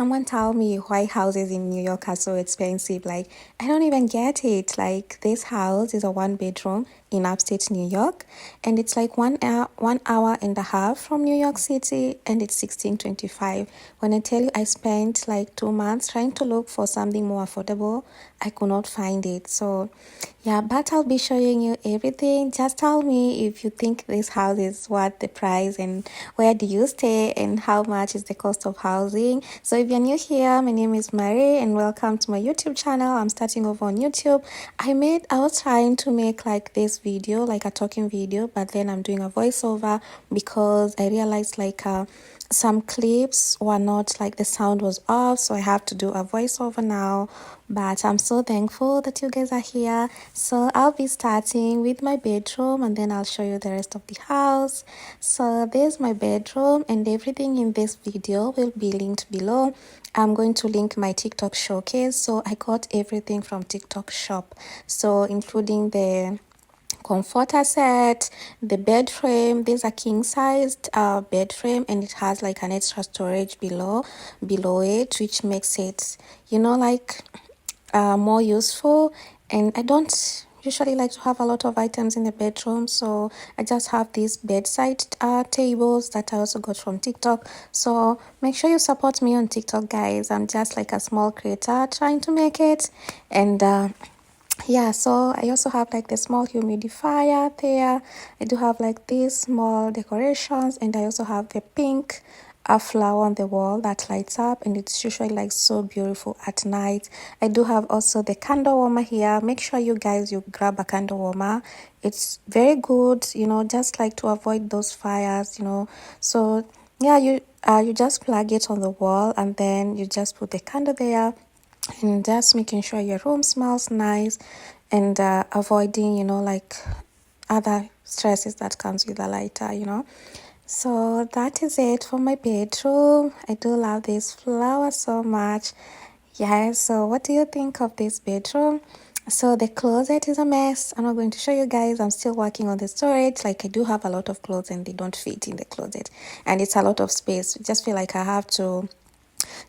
someone tell me why houses in New York are so expensive. Like, I don't even get it. Like, this house is a one bedroom in upstate New York, and it's like 1 hour and a half from New York City, and it's 1625. When I tell you I spent like 2 months trying to look for something more affordable, I could not find it. So yeah, but I'll be showing you everything. Just tell me if you think this house is worth the price, and where do you stay, and how much is the cost of housing. So if you're new here, my name is Marie and welcome to my YouTube channel. I'm starting off on YouTube. I was trying to make like this video, like a talking video, but then I'm doing a voiceover because I realized like some clips were not, like, the sound was off, so I have to do a voiceover now. But I'm so thankful that you guys are here. So I'll be starting with my bedroom and then I'll show you the rest of the house. So there's my bedroom, and everything in this video will be linked below. I'm going to link my TikTok showcase. So I got everything from TikTok shop, so including the comforter set, the bed frame. There's a king sized bed frame, and it has like an extra storage below it, which makes it, like, more useful. And I don't usually like to have a lot of items in the bedroom, so I just have these bedside tables that I also got from TikTok. So make sure you support me on TikTok, guys. I'm just like a small creator trying to make it. And yeah, so I also have like the small humidifier there. I do have like these small decorations, and I also have the pink flower on the wall that lights up, and it's usually like so beautiful at night. I do have also the candle warmer here. Make sure you guys, you grab a candle warmer. It's very good, just like to avoid those fires. So yeah, you just plug it on the wall, and then you just put the candle there, and just making sure your room smells nice, and avoiding, like, other stresses that comes with a lighter. So that is it for my bedroom. I do love this flower so much. Yeah, so what do you think of this bedroom? So the closet is a mess. I'm not going to show you guys. I'm still working on the storage. Like, I do have a lot of clothes and they don't fit in the closet, and it's a lot of space. I just feel like I have to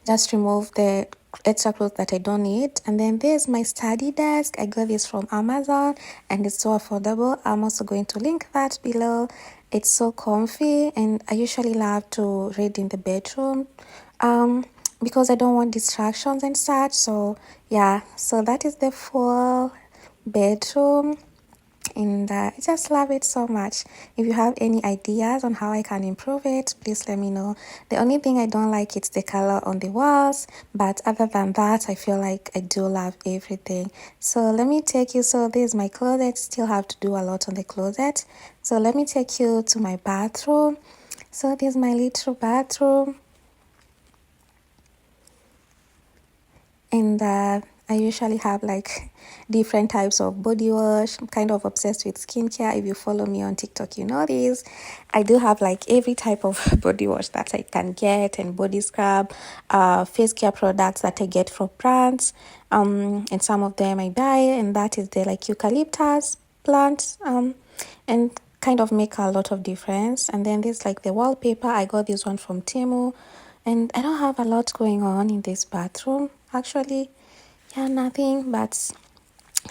just remove the extra clothes that I don't need. And then there's my study desk. I got this from Amazon and it's so affordable. I'm also going to link that below. It's so comfy, and I usually love to read in the bedroom because I don't want distractions and such. So yeah, so that is the full bedroom, and I just love it so much. If you have any ideas on how I can improve it, please let me know. The only thing I don't like is the color on the walls, but other than that, I feel like I do love everything. So let me take you, so this is my closet. Still have to do a lot on the closet, so let me take you to my bathroom. So this is my little bathroom, and I usually have like different types of body wash. I'm kind of obsessed with skincare. If you follow me on TikTok, you know this. I do have like every type of body wash that I can get, and body scrub, face care products that I get from brands. And some of them I buy, and that is the like eucalyptus plant, and kind of make a lot of difference. And then there's like the wallpaper. I got this one from Temu, and I don't have a lot going on in this bathroom actually. Yeah, nothing, but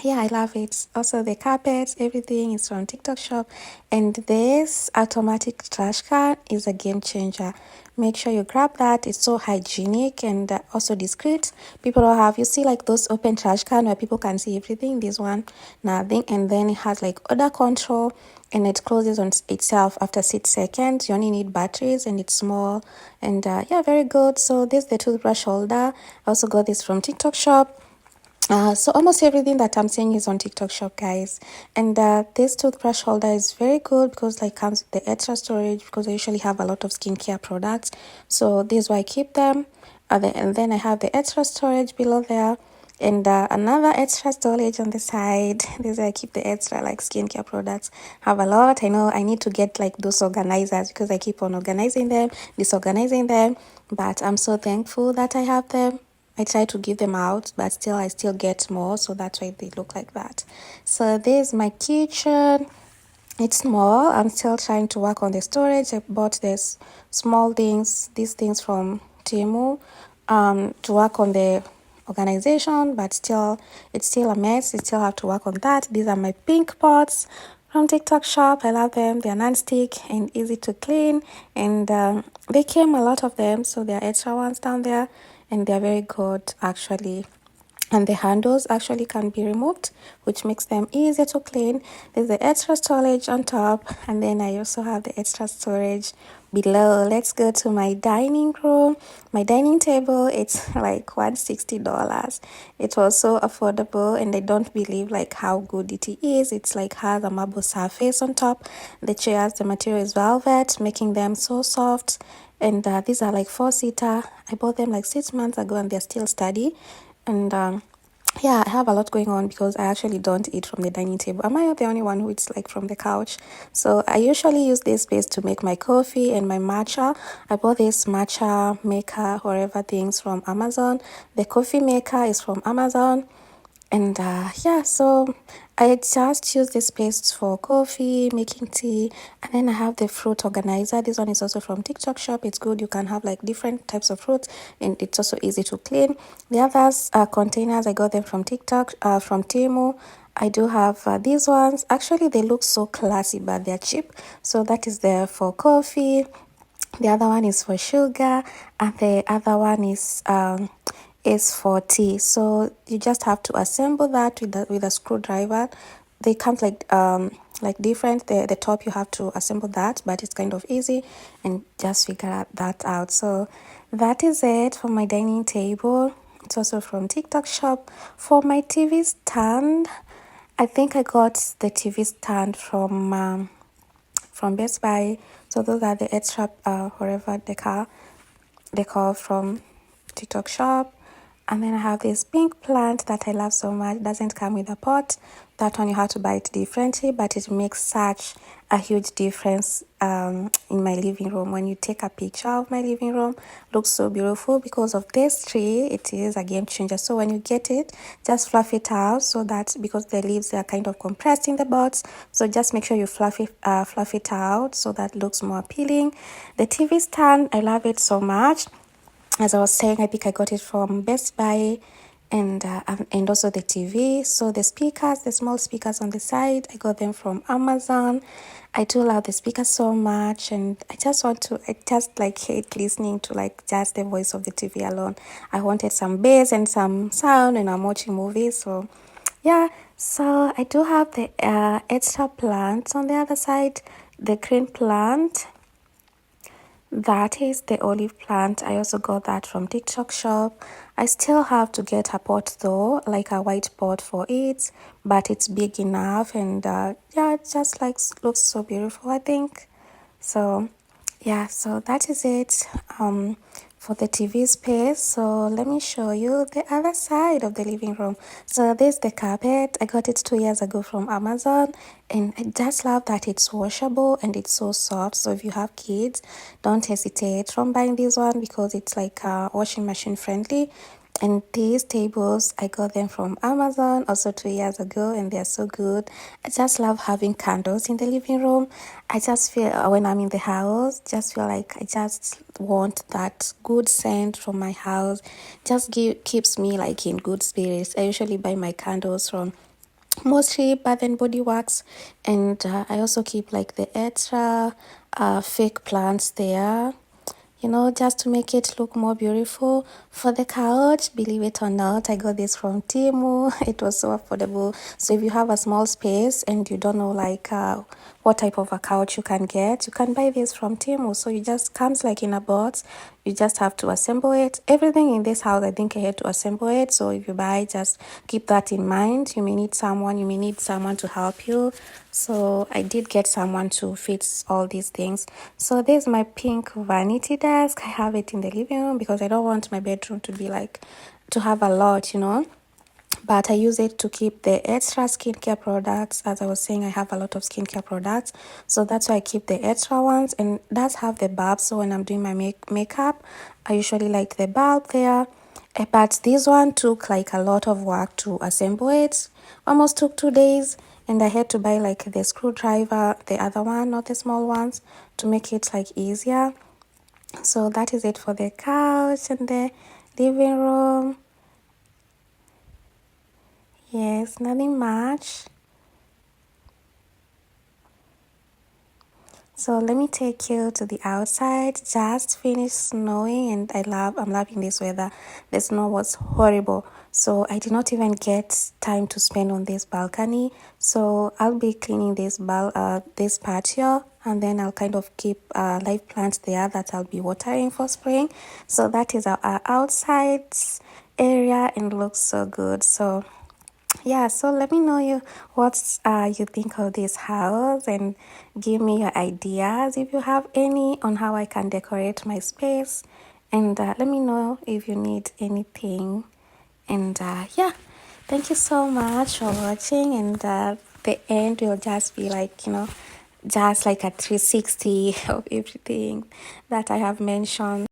yeah, I love it. Also the carpets, everything is from TikTok shop. And this automatic trash can is a game changer. Make sure you grab that. It's so hygienic and also discreet. People don't have, you see like those open trash can where people can see everything. This one, nothing. And then it has like odor control, and it closes on itself after 6 seconds. You only need batteries, and it's small, and yeah, very good. So this is the toothbrush holder. I also got this from TikTok shop. So almost everything that I'm saying is on TikTok shop, guys. And this toothbrush holder is very good because like comes with the extra storage, because I usually have a lot of skincare products. So this is why I keep them. And then I have the extra storage below there, and another extra storage on the side. This is where I keep the extra like skincare products. Have a lot. I know I need to get like those organizers because I keep on organizing them, disorganizing them. But I'm so thankful that I have them. I try to give them out, but still I still get more, so that's why they look like that. So there's my kitchen. It's small. I'm still trying to work on the storage. I bought this small things, these things from Temu. to work on the organization, but still it's still a mess. You still have to work on that. These are my pink pots from TikTok shop. I love them. They're non-stick and easy to clean, and they came a lot of them, so there are extra ones down there, and they're very good actually. And the handles actually can be removed, which makes them easier to clean. There's the extra storage on top, and then I also have the extra storage below. Let's go to my dining room. My dining table, it's like $160. It was so affordable, and I don't believe like how good it is. It's like has a marble surface on top. The chairs, the material is velvet, making them so soft. And these are like 4-seater. I bought them like 6 months ago, and they're still sturdy. And yeah, I have a lot going on because I actually don't eat from the dining table. Am I the only one who eats like from the couch? So I usually use this space to make my coffee and my matcha. I bought this matcha maker, whatever things, from Amazon. The coffee maker is from Amazon. And yeah, so I just use this space for coffee, making tea, and then I have the fruit organizer. This one is also from TikTok shop. It's good. You can have like different types of fruits, and it's also easy to clean. The others are containers. I got them from TikTok, from Temu. I do have these ones. Actually, they look so classy, but they're cheap. So that is there for coffee. The other one is for sugar, and the other one is for tea. So you just have to assemble that with a screwdriver. They come like different. The top you have to assemble that, but it's kind of easy, and just figure that out. So that is it for my dining table. It's also from TikTok shop. For my TV stand, I think I got the TV stand from Best Buy. So those are the extra wherever they call from TikTok shop. And then I have this pink plant that I love so much. It doesn't come with a pot. That one you have to buy it differently, but it makes such a huge difference in my living room. When you take a picture of my living room, looks so beautiful because of this tree. It is a game changer. So when you get it, just fluff it out so that, because the leaves are kind of compressed in the buds, so just make sure you fluff it out so that looks more appealing. The TV stand, I love it so much. As I was saying, I think I got it from Best Buy, and also the TV. So the speakers, the small speakers on the side, I got them from Amazon. I do love the speakers so much, and I just like hate listening to like just the voice of the TV alone. I wanted some bass and some sound, and I'm watching movies. So yeah, so I do have the extra plants on the other side, the green plant. That is the olive plant. I also got that from TikTok shop. I still have to get a pot though, like a white pot for it, but it's big enough, and yeah, it just like looks so beautiful, I think. So yeah, so that is it for the TV space. So let me show you the other side of the living room. So this is the carpet. I got it 2 years ago from Amazon, and I just love that it's washable and it's so soft. So if you have kids, don't hesitate from buying this one because it's like washing machine friendly. And these tables, I got them from Amazon also 2 years ago, and they're so good. I just love having candles in the living room. I just feel when I'm in the house, just feel like I just want that good scent from my house. Just keeps me like in good spirits. I usually buy my candles from mostly Bath and Body Works, and I also keep like the extra fake plants there, just to make it look more beautiful. For the couch, believe it or not, I got this from Temu. It was so affordable. So if you have a small space and you don't know like what type of a couch you can get, you can buy this from Temu. So it just comes like in a box. You just have to assemble it. Everything in this house, I think I had to assemble it. So if you buy, just keep that in mind. You may need someone to help you. So I did get someone to fix all these things. So there's my pink vanity desk. I have it in the living room because I don't want my bedroom to be like, to have a lot, but I use it to keep the extra skincare products. As I was saying, I have a lot of skincare products, so that's why I keep the extra ones. And that's have the bulb, so when I'm doing my makeup, I usually like the bulb there. But this one took like a lot of work to assemble it. Almost took 2 days, and I had to buy like the screwdriver, the other one, not the small ones, to make it like easier. So that is it for the couch and the living room. Yes, nothing much. So let me take you to the outside. Just finished snowing and I'm loving this weather. The snow was horrible. So I did not even get time to spend on this balcony. So I'll be cleaning this patio, and then I'll kind of keep live plants there that I'll be watering for spring. So that is our outside area and looks so good. So yeah, so let me know what you think of this house, and give me your ideas if you have any on how I can decorate my space, and let me know if you need anything. And yeah, thank you so much for watching, and the end will just be like, just like a 360 of everything that I have mentioned.